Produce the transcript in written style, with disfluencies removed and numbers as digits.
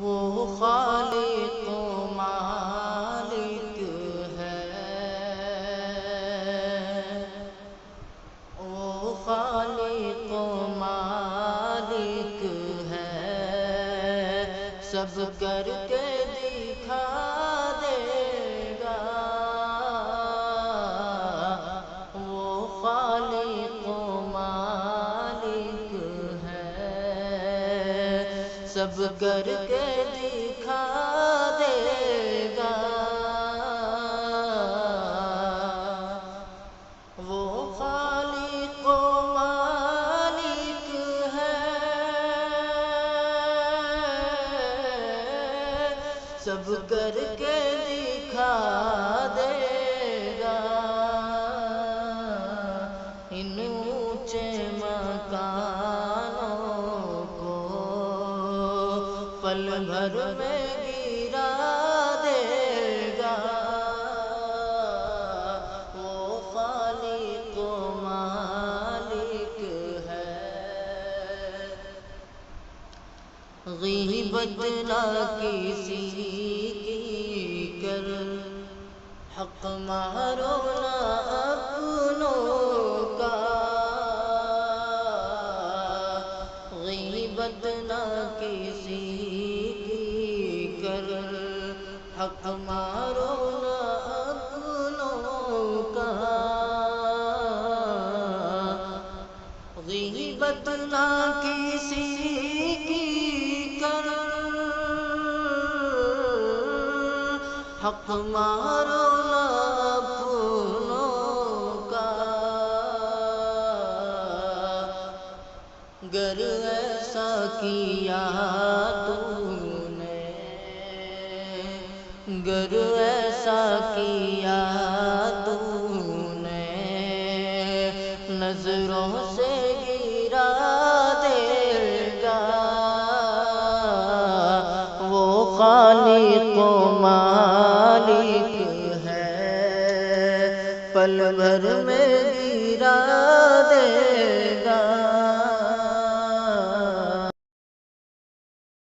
وہ خالق و مالک ہے، وہ خالق و مالک ہے، سب کر کے دکھا دے گا، وہ خالق و مالک ہے، سب کر کے دکھا دے گا، وہ خالق و مالک ہے، سب کر کے دکھا دے گا، ان اونچے مکانوں کو پل بھر میں گرا دے گا، وہ خالق و مالک ہے، غیبت نہ کسی کی کر، حق مارو نہ اپنوں کا، غیبت نہ کسی کی کر، حق مارو نہ اپنوں کا، غیبت نہ کسی کی کر، حق مارو نہ اپنوں کا، گر ایسا کیا تو نے، گر ایسا کیا تو نے، نظروں سے گرا دے گا، وہ خالق و مالک ہے، پل بھر میں گرا دے گا،